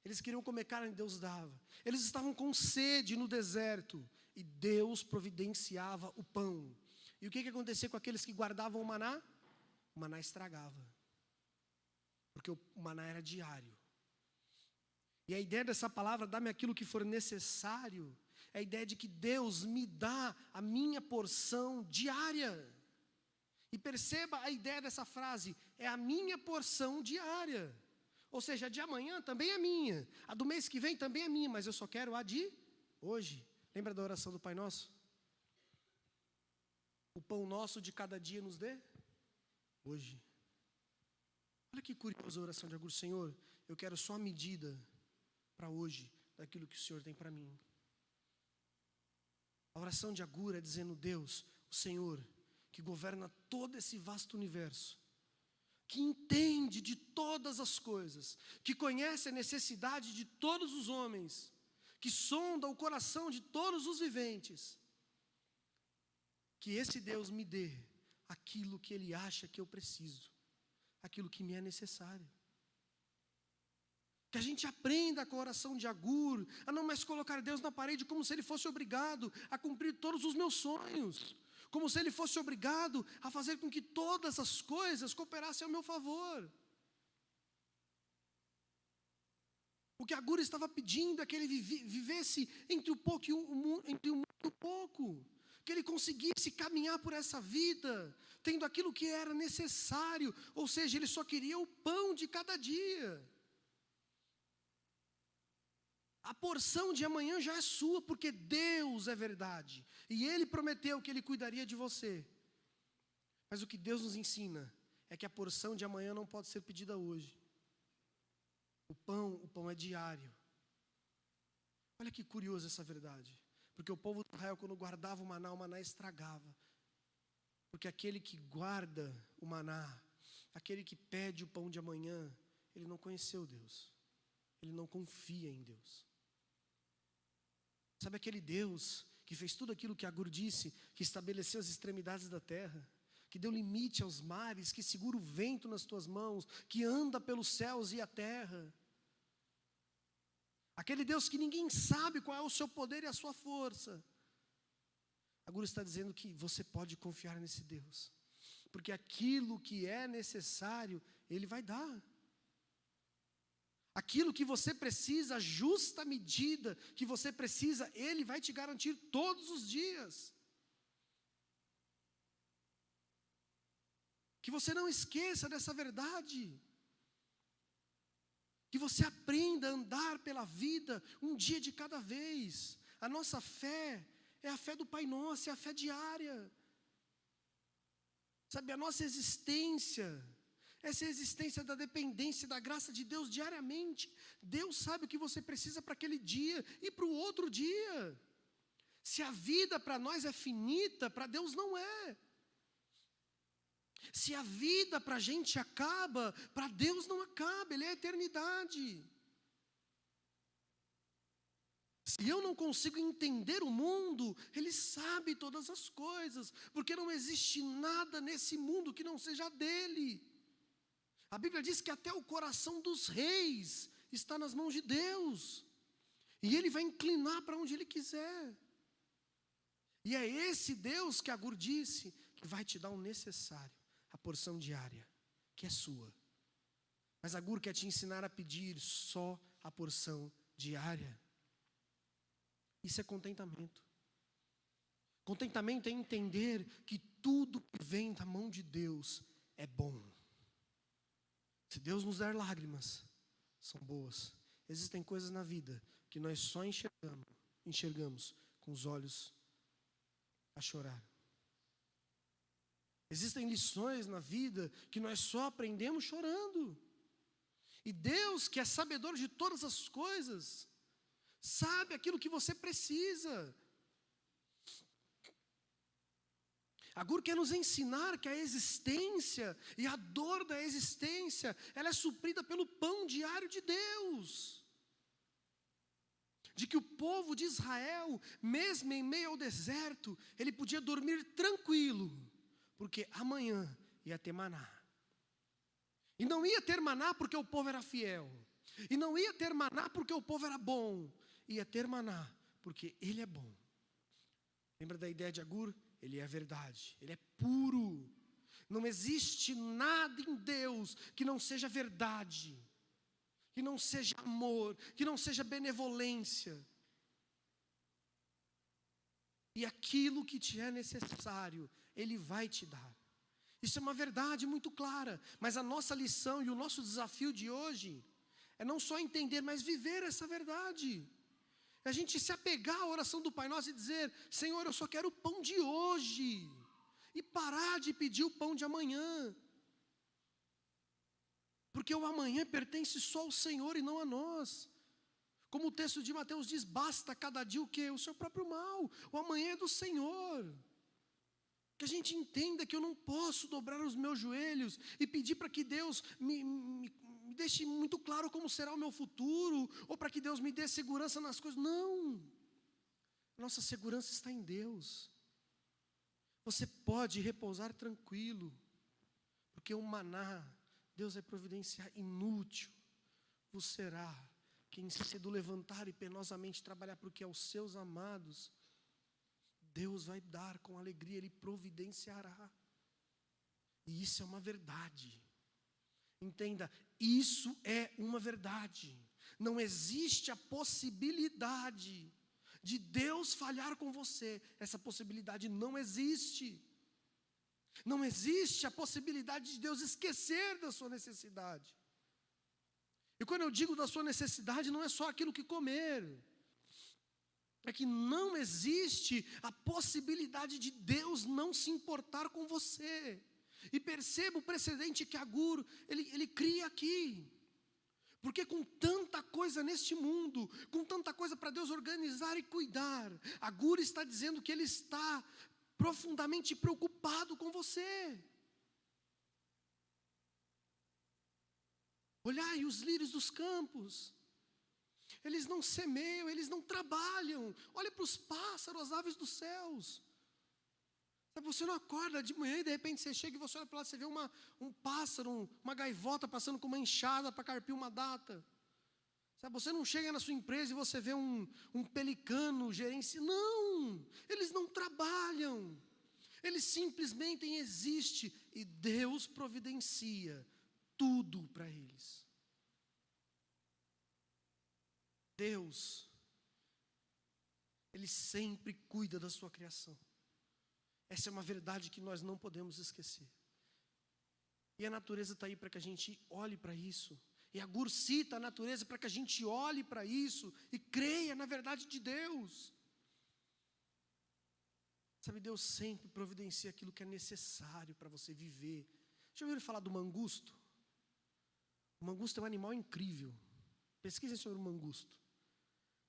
Eles queriam comer carne, Deus dava. Eles estavam com sede no deserto e Deus providenciava o pão. E o que acontecia com aqueles que guardavam o maná? O maná estragava. Porque o maná era diário. E a ideia dessa palavra, dá-me aquilo que for necessário, é a ideia de que Deus me dá a minha porção diária. E perceba a ideia dessa frase, é a minha porção diária. Ou seja, a de amanhã também é minha, a do mês que vem também é minha, mas eu só quero a de hoje. Lembra da oração do Pai Nosso? O pão nosso de cada dia nos dê hoje. Olha que curiosa a oração de Agur. Senhor, eu quero só a medida para hoje daquilo que o Senhor tem para mim. A oração de Agur é dizendo, Deus, o Senhor, que governa todo esse vasto universo, que entende de todas as coisas, que conhece a necessidade de todos os homens, que sonda o coração de todos os viventes, que esse Deus me dê aquilo que Ele acha que eu preciso, aquilo que me é necessário. Que a gente aprenda com a oração de Agur, a não mais colocar Deus na parede como se Ele fosse obrigado a cumprir todos os meus sonhos, como se Ele fosse obrigado a fazer com que todas as coisas cooperassem ao meu favor. O que Agur estava pedindo é que ele vivesse entre o pouco e o pouco, que ele conseguisse caminhar por essa vida, tendo aquilo que era necessário, ou seja, ele só queria o pão de cada dia. A porção de amanhã já é sua, porque Deus é verdade. E Ele prometeu que Ele cuidaria de você. Mas o que Deus nos ensina é que a porção de amanhã não pode ser pedida hoje. O pão é diário. Olha que curioso essa verdade. Porque o povo de Israel, quando guardava o maná estragava. Porque aquele que guarda o maná, aquele que pede o pão de amanhã, ele não conheceu Deus. Ele não confia em Deus. Sabe aquele Deus que fez tudo aquilo que Agur disse, que estabeleceu as extremidades da terra, que deu limite aos mares, que segura o vento nas tuas mãos, que anda pelos céus e a terra. Aquele Deus que ninguém sabe qual é o seu poder e a sua força. Agur está dizendo que você pode confiar nesse Deus, porque aquilo que é necessário, Ele vai dar. Aquilo que você precisa, a justa medida que você precisa, Ele vai te garantir todos os dias. Que você não esqueça dessa verdade. Que você aprenda a andar pela vida um dia de cada vez. A nossa fé é a fé do Pai Nosso, é a fé diária. Sabe, a nossa existência, essa existência da dependência da graça de Deus diariamente. Deus sabe o que você precisa para aquele dia e para o outro dia. Se a vida para nós é finita, para Deus não é. Se a vida para a gente acaba, para Deus não acaba, Ele é a eternidade. Se eu não consigo entender o mundo, Ele sabe todas as coisas, porque não existe nada nesse mundo que não seja dEle. A Bíblia diz que até o coração dos reis está nas mãos de Deus, e Ele vai inclinar para onde Ele quiser. E é esse Deus que Agur disse, que vai te dar o necessário, a porção diária, que é sua. Mas Agur quer te ensinar a pedir só a porção diária. Isso é contentamento. Contentamento é entender que tudo que vem da mão de Deus é bom. Se Deus nos der lágrimas, são boas. Existem coisas na vida que nós só enxergamos com os olhos a chorar. Existem lições na vida que nós só aprendemos chorando. E Deus, que é sabedor de todas as coisas, sabe aquilo que você precisa. Agur quer nos ensinar que a existência e a dor da existência, ela é suprida pelo pão diário de Deus. De que o povo de Israel, mesmo em meio ao deserto, ele podia dormir tranquilo, porque amanhã ia ter maná. E não ia ter maná porque o povo era fiel. E não ia ter maná porque o povo era bom. Ia ter maná porque ele é bom. Lembra da ideia de Agur? Ele é a verdade, ele é puro. Não existe nada em Deus que não seja verdade, que não seja amor, que não seja benevolência. E aquilo que te é necessário, Ele vai te dar. Isso é uma verdade muito clara. Mas a nossa lição e o nosso desafio de hoje é não só entender, mas viver essa verdade. A gente se apegar à oração do Pai Nosso e dizer: Senhor, eu só quero o pão de hoje. E parar de pedir o pão de amanhã. Porque o amanhã pertence só ao Senhor e não a nós. Como o texto de Mateus diz, basta cada dia o quê? O seu próprio mal. O amanhã é do Senhor. Que a gente entenda que eu não posso dobrar os meus joelhos e pedir para que Deus me deixe muito claro como será o meu futuro, ou para que Deus me dê segurança nas coisas. Não. Nossa segurança está em Deus. Você pode repousar tranquilo, porque o maná, Deus vai providenciar inútil. Vos será quem cedo levantar e penosamente trabalhar, porque aos seus amados, Deus vai dar com alegria, Ele providenciará. E isso é uma verdade. Entenda, isso é uma verdade. Não existe a possibilidade de Deus falhar com você. Essa possibilidade não existe. Não existe a possibilidade de Deus esquecer da sua necessidade. E quando eu digo da sua necessidade, não é só aquilo que comer. É que não existe a possibilidade de Deus não se importar com você. E perceba o precedente que Agur, ele cria aqui. Porque com tanta coisa neste mundo, com tanta coisa para Deus organizar e cuidar, Agur está dizendo que ele está profundamente preocupado com você. Olhai os lírios dos campos. Eles não semeiam, eles não trabalham. Olha para os pássaros, as aves dos céus. Você não acorda de manhã e de repente você chega e você olha para lá, você vê um pássaro, uma gaivota passando com uma enxada para carpir uma data. Você não chega na sua empresa e você vê um pelicano gerenciando. Não, eles não trabalham. Eles simplesmente existem e Deus providencia tudo para eles. Deus, Ele sempre cuida da sua criação. Essa é uma verdade que nós não podemos esquecer. E a natureza está aí para que a gente olhe para isso. E Agur cita a natureza para que a gente olhe para isso e creia na verdade de Deus. Sabe, Deus sempre providencia aquilo que é necessário para você viver. Já ouviram falar do mangusto? O mangusto é um animal incrível. Pesquisem sobre o mangusto.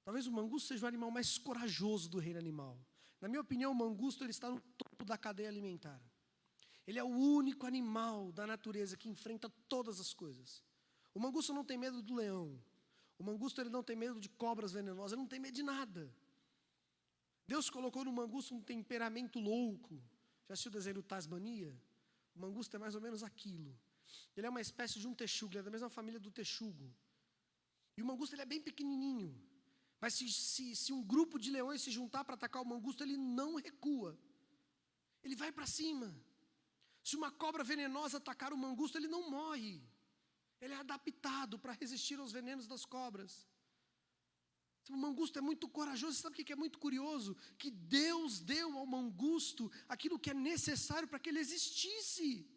Talvez o mangusto seja o animal mais corajoso do reino animal. Na minha opinião, o mangusto ele está no topo da cadeia alimentar. Ele é o único animal da natureza que enfrenta todas as coisas. O mangusto não tem medo do leão. O mangusto ele não tem medo de cobras venenosas. Ele não tem medo de nada. Deus colocou no mangusto um temperamento louco. Já assistiu o desenho Tasmania? O mangusto é mais ou menos aquilo. Ele é uma espécie de um texugo. Ele é da mesma família do texugo. E o mangusto ele é bem pequenininho. Mas se um grupo de leões se juntar para atacar o mangusto, ele não recua. Ele vai para cima. Se uma cobra venenosa atacar o mangusto, ele não morre. Ele é adaptado para resistir aos venenos das cobras. O mangusto é muito corajoso. Você sabe o que é muito curioso? Que Deus deu ao mangusto aquilo que é necessário para que ele existisse.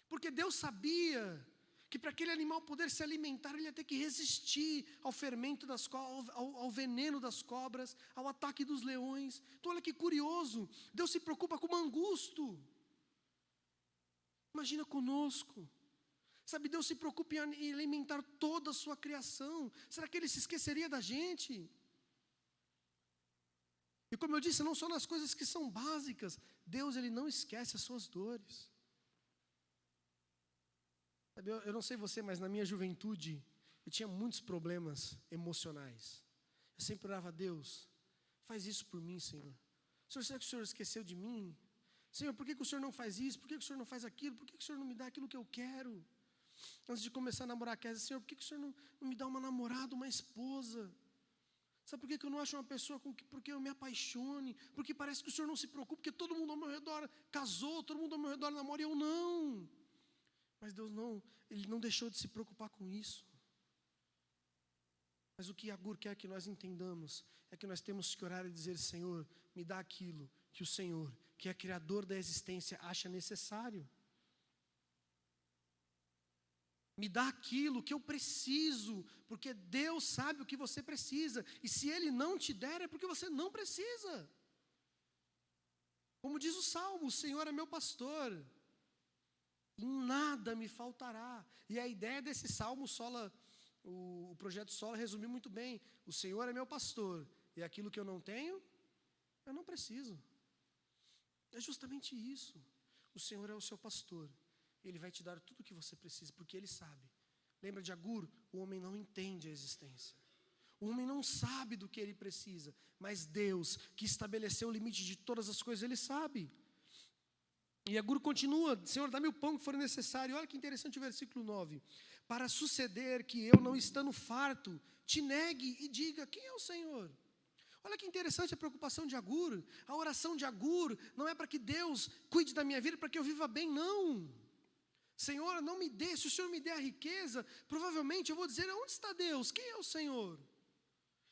Porque Deus sabia que para aquele animal poder se alimentar, ele ia ter que resistir ao fermento das cobras, ao veneno das cobras, ao ataque dos leões. Então olha que curioso, Deus se preocupa com o mangusto. Imagina conosco. Sabe, Deus se preocupa em alimentar toda a sua criação. Será que Ele se esqueceria da gente? E como eu disse, não só nas coisas que são básicas, Deus, Ele não esquece as suas dores. Sabe, eu não sei você, mas na minha juventude, eu tinha muitos problemas emocionais. Eu sempre orava a Deus, faz isso por mim, Senhor. Senhor, será que o Senhor esqueceu de mim? Senhor, por que o Senhor não faz isso? Por que o Senhor não faz aquilo? Por que o Senhor não me dá aquilo que eu quero? Antes de começar a namorar a Kézia, Senhor, por que o Senhor não me dá uma namorada, uma esposa? Sabe por que eu não acho uma pessoa porque eu me apaixone? Porque parece que o Senhor não se preocupa, porque todo mundo ao meu redor casou, todo mundo ao meu redor namora e eu não. Mas Deus não, Ele não deixou de se preocupar com isso. Mas o que Agur quer que nós entendamos é que nós temos que orar e dizer, Senhor, me dá aquilo que o Senhor, que é Criador da existência, acha necessário. Me dá aquilo que eu preciso, porque Deus sabe o que você precisa. E se Ele não te der, é porque você não precisa. Como diz o Salmo, o Senhor é meu pastor, em nada me faltará. E a ideia desse Salmo Sola, o projeto Sola resumiu muito bem. O Senhor é meu pastor, e aquilo que eu não tenho, eu não preciso. É justamente isso. O Senhor é o seu pastor. Ele vai te dar tudo o que você precisa, porque Ele sabe. Lembra de Agur? O homem não entende a existência. O homem não sabe do que ele precisa, mas Deus, que estabeleceu o limite de todas as coisas, Ele sabe. E Agur continua, Senhor, dá-me o pão que for necessário. Olha que interessante o versículo 9. Para suceder que eu, não estando farto, te negue e diga, quem é o Senhor? Olha que interessante a preocupação de Agur. A oração de Agur não é para que Deus cuide da minha vida, para que eu viva bem, não. Senhor, não me dê, se o Senhor me der a riqueza, provavelmente eu vou dizer, onde está Deus? Quem é o Senhor?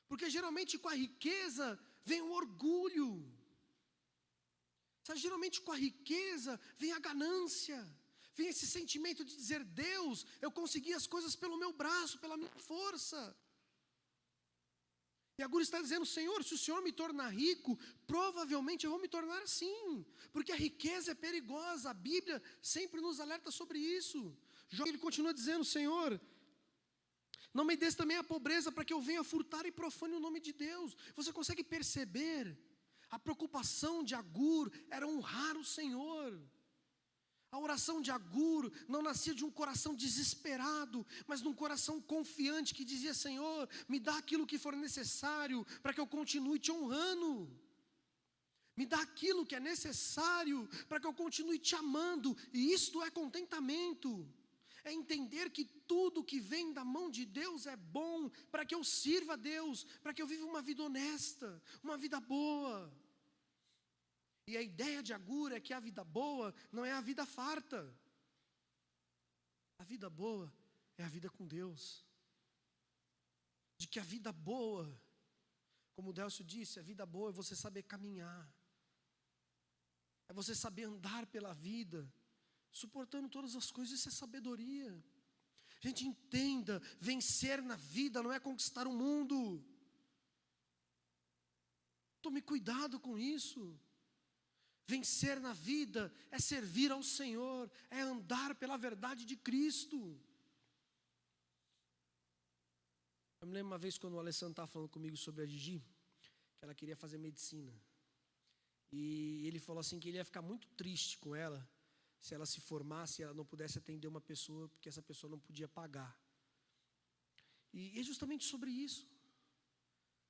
Porque geralmente com a riqueza vem o orgulho. Sabe, geralmente com a riqueza vem a ganância, vem esse sentimento de dizer, Deus, eu consegui as coisas pelo meu braço, pela minha força. E Agur está dizendo, Senhor, se o Senhor me tornar rico, provavelmente eu vou me tornar assim, porque a riqueza é perigosa, a Bíblia sempre nos alerta sobre isso. Ele continua dizendo, Senhor, não me des também a pobreza para que eu venha furtar e profane o nome de Deus. Você consegue perceber? A preocupação de Agur era honrar o Senhor. A oração de Agur não nascia de um coração desesperado, mas de um coração confiante que dizia, Senhor, me dá aquilo que for necessário para que eu continue te honrando. Me dá aquilo que é necessário para que eu continue te amando. E isto é contentamento. É entender que tudo que vem da mão de Deus é bom para que eu sirva a Deus, para que eu viva uma vida honesta, uma vida boa. E a ideia de Agur é que a vida boa não é a vida farta. A vida boa é a vida com Deus. De que a vida boa, como o Délcio disse, a vida boa é você saber caminhar. É você saber andar pela vida, suportando todas as coisas, isso é sabedoria. Gente, entenda, vencer na vida não é conquistar o mundo. Tome cuidado com isso. Vencer na vida é servir ao Senhor, é andar pela verdade de Cristo. Eu me lembro uma vez quando o Alessandro estava falando comigo sobre a Gigi, que ela queria fazer medicina. E ele falou assim que ele ia ficar muito triste com ela, se ela se formasse e ela não pudesse atender uma pessoa, porque essa pessoa não podia pagar. E é justamente sobre isso.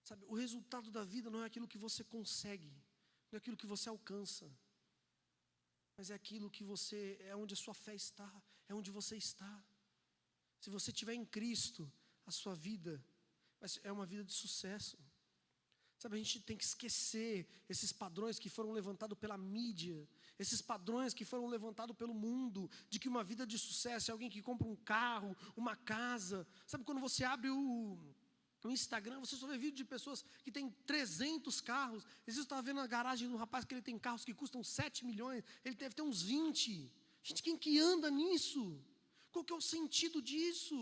Sabe, o resultado da vida não é aquilo que você consegue, não é aquilo que você alcança, mas é aquilo que você, é onde a sua fé está, é onde você está. Se você estiver em Cristo, a sua vida é uma vida de sucesso. Sabe, a gente tem que esquecer esses padrões que foram levantados pela mídia, esses padrões que foram levantados pelo mundo, de que uma vida de sucesso é alguém que compra um carro, uma casa. Sabe, quando você abre no Instagram, você só vê vídeo de pessoas que têm 300 carros. Às vezes eu estava vendo na garagem de um rapaz que ele tem carros que custam 7 milhões, ele deve ter uns 20. Gente, quem que anda nisso? Qual que é o sentido disso?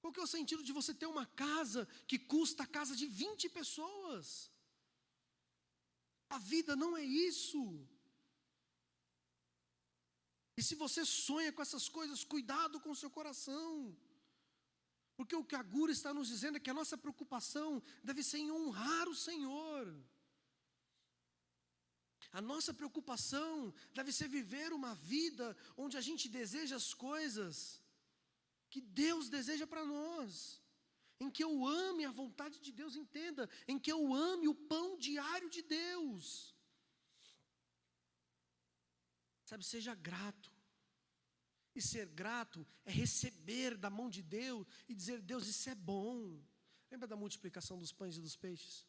Qual que é o sentido de você ter uma casa que custa a casa de 20 pessoas? A vida não é isso. E se você sonha com essas coisas, cuidado com o seu coração. Porque o que a Gura está nos dizendo é que a nossa preocupação deve ser em honrar o Senhor. A nossa preocupação deve ser viver uma vida onde a gente deseja as coisas que Deus deseja para nós. Em que eu ame a vontade de Deus, entenda. Em que eu ame o pão diário de Deus. Sabe, seja grato. E ser grato é receber da mão de Deus e dizer: Deus, isso é bom. Lembra da multiplicação dos pães e dos peixes?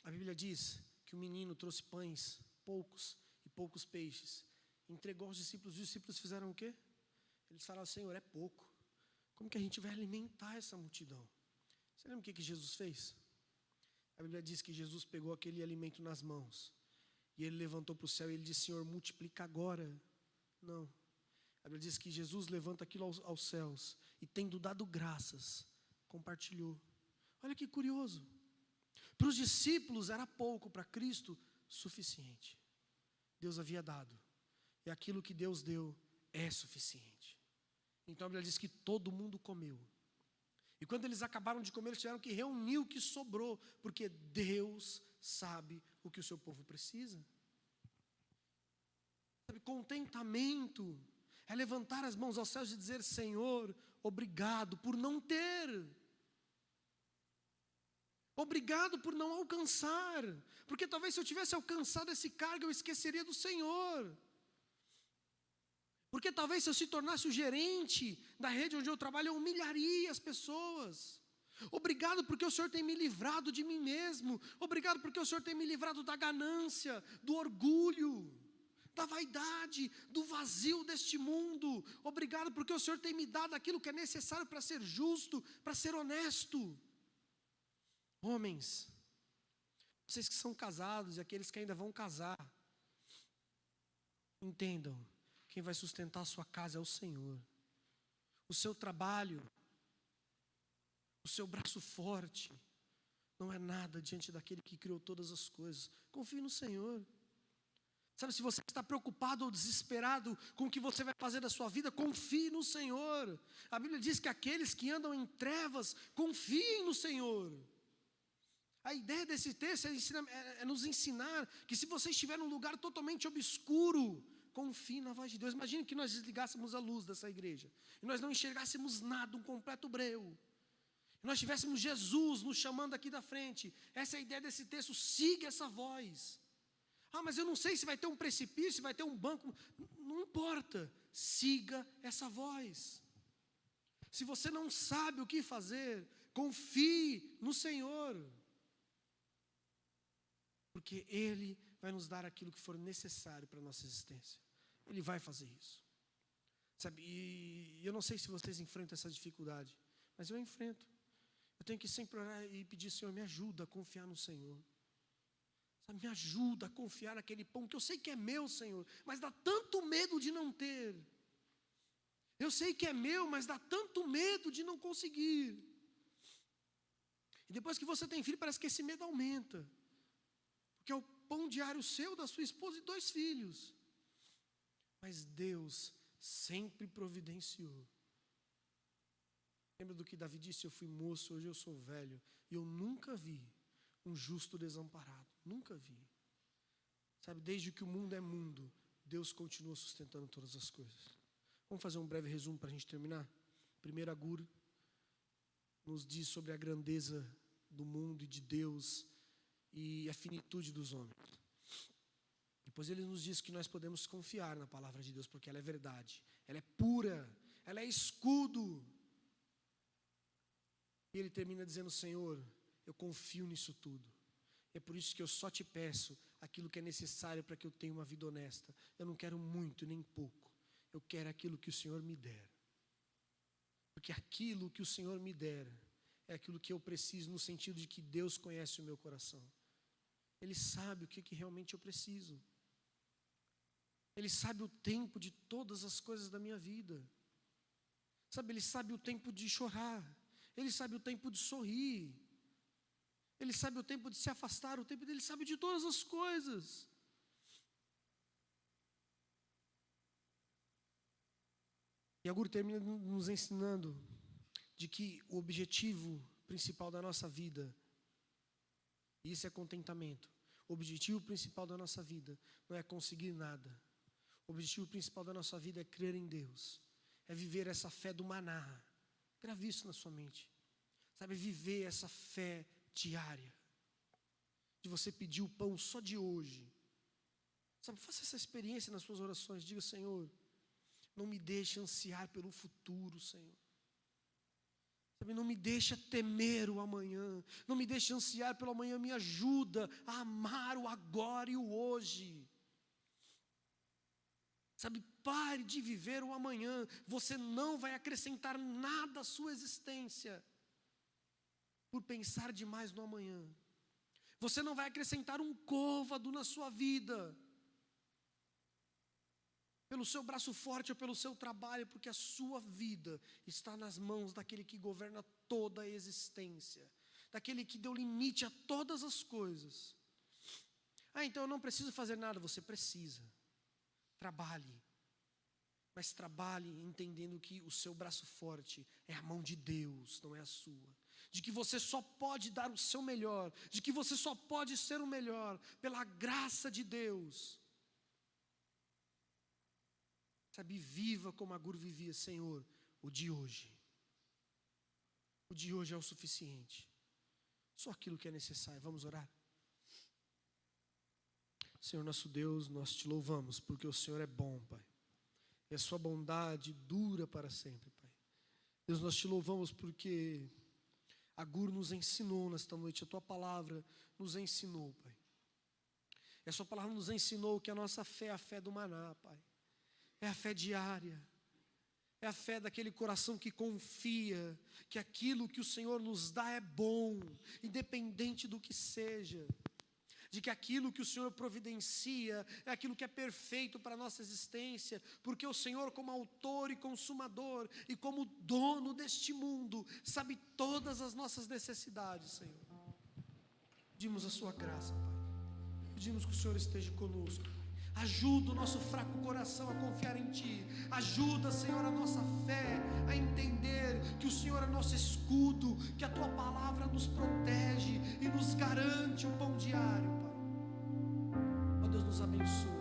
A Bíblia diz que o menino trouxe pães, poucos, e poucos peixes. Entregou aos discípulos, os discípulos fizeram o quê? Eles falaram: Senhor, é pouco. Como que a gente vai alimentar essa multidão? Você lembra o que Jesus fez? A Bíblia diz que Jesus pegou aquele alimento nas mãos. E ele levantou para o céu e ele disse: Senhor, multiplica agora. Não. A Bíblia diz que Jesus levanta aquilo aos céus. E tendo dado graças, compartilhou. Olha que curioso. Para os discípulos era pouco, para Cristo, suficiente. Deus havia dado. E aquilo que Deus deu é suficiente. Então a Bíblia diz que todo mundo comeu. E quando eles acabaram de comer, eles tiveram que reunir o que sobrou. Porque Deus sabe o que o seu povo precisa. Sabe, contentamento é levantar as mãos aos céus e dizer: Senhor, obrigado por não ter. Obrigado por não alcançar. Porque talvez se eu tivesse alcançado esse cargo, eu esqueceria do Senhor. Porque talvez se eu se tornasse o gerente da rede onde eu trabalho, eu humilharia as pessoas. Obrigado porque o Senhor tem me livrado de mim mesmo. Obrigado porque o Senhor tem me livrado da ganância, do orgulho, da vaidade, do vazio deste mundo. Obrigado porque o Senhor tem me dado aquilo que é necessário para ser justo, para ser honesto. Homens, vocês que são casados e aqueles que ainda vão casar, entendam, quem vai sustentar a sua casa é o Senhor. O seu trabalho, o seu braço forte, não é nada diante daquele que criou todas as coisas. Confie no Senhor. Sabe, se você está preocupado ou desesperado com o que você vai fazer da sua vida, confie no Senhor. A Bíblia diz que aqueles que andam em trevas, confiem no Senhor. A ideia desse texto é nos ensinar que se você estiver num lugar totalmente obscuro, confie na voz de Deus. Imagine que nós desligássemos a luz dessa igreja e nós não enxergássemos nada, um completo breu. E nós tivéssemos Jesus nos chamando aqui da frente. Essa é a ideia desse texto: siga essa voz. Ah, mas eu não sei se vai ter um precipício, se vai ter um banco. Não importa, siga essa voz. Se você não sabe o que fazer, confie no Senhor. Porque Ele vai nos dar aquilo que for necessário para a nossa existência. Ele vai fazer isso. Sabe, e eu não sei se vocês enfrentam essa dificuldade, mas eu enfrento. Eu tenho que sempre orar e pedir: Senhor, me ajuda a confiar no Senhor. Sabe, me ajuda a confiar naquele pão que eu sei que é meu, Senhor, mas dá tanto medo de não ter. Eu sei que é meu, mas dá tanto medo de não conseguir. E depois que você tem filho, parece que esse medo aumenta. Porque é o pão diário seu, da sua esposa e 2 filhos. Mas Deus sempre providenciou. Lembra do que Davi disse? Eu fui moço, hoje eu sou velho. E eu nunca vi um justo desamparado. Nunca vi. Sabe, desde que o mundo é mundo, Deus continua sustentando todas as coisas. Vamos fazer um breve resumo para a gente terminar? Primeiro, Agur nos diz sobre a grandeza do mundo e de Deus e a finitude dos homens. Depois ele nos diz que nós podemos confiar na palavra de Deus, porque ela é verdade, ela é pura, ela é escudo. E ele termina dizendo: Senhor, eu confio nisso tudo. É por isso que eu só te peço aquilo que é necessário para que eu tenha uma vida honesta. Eu não quero muito nem pouco. Eu quero aquilo que o Senhor me der. Porque aquilo que o Senhor me der é aquilo que eu preciso, no sentido de que Deus conhece o meu coração. Ele sabe o que realmente eu preciso. Ele sabe o tempo de todas as coisas da minha vida. Sabe, Ele sabe o tempo de chorar. Ele sabe o tempo de sorrir. Ele sabe o tempo de se afastar, o tempo dele, Ele sabe de todas as coisas. E Agur termina nos ensinando de que o objetivo principal da nossa vida, e isso é contentamento, o objetivo principal da nossa vida não é conseguir nada. O objetivo principal da nossa vida é crer em Deus, é viver essa fé do maná. Grave isso na sua mente. Sabe, viver essa fé diária, de você pedir o pão só de hoje. Sabe, faça essa experiência nas suas orações. Diga: Senhor, não me deixe ansiar pelo futuro, Senhor. Sabe, não me deixa temer o amanhã, não me deixe ansiar pelo amanhã, me ajuda a amar o agora e o hoje. Sabe, pare de viver o amanhã, você não vai acrescentar nada à sua existência por pensar demais no amanhã. Você não vai acrescentar um côvado na sua vida, pelo seu braço forte ou pelo seu trabalho, porque a sua vida está nas mãos daquele que governa toda a existência, daquele que deu limite a todas as coisas. Então eu não preciso fazer nada. Você precisa. Trabalhe, mas trabalhe entendendo que o seu braço forte é a mão de Deus, não é a sua. De que você só pode dar o seu melhor, de que você só pode ser o melhor pela graça de Deus. Sabe, viva como Agur vivia. Senhor, o de hoje é o suficiente, só aquilo que é necessário. Vamos orar? Senhor nosso Deus, nós te louvamos, porque o Senhor é bom, Pai, e a sua bondade dura para sempre, Pai. Deus, nós te louvamos porque Agur nos ensinou nesta noite, a tua palavra nos ensinou, Pai. E a sua palavra nos ensinou que a nossa fé é a fé do maná, Pai. É a fé diária, é a fé daquele coração que confia que aquilo que o Senhor nos dá é bom, independente do que seja. De que aquilo que o Senhor providencia é aquilo que é perfeito para a nossa existência, porque o Senhor, como autor e consumador e como dono deste mundo, sabe todas as nossas necessidades, Senhor. Pedimos a sua graça, Pai. Pedimos que o Senhor esteja conosco, Pai. Ajuda o nosso fraco coração a confiar em Ti. Ajuda, Senhor, a nossa fé a entender que o Senhor é nosso escudo, que a Tua palavra nos protege e nos garante o pão diário, Pai. Ó Deus, nos abençoe.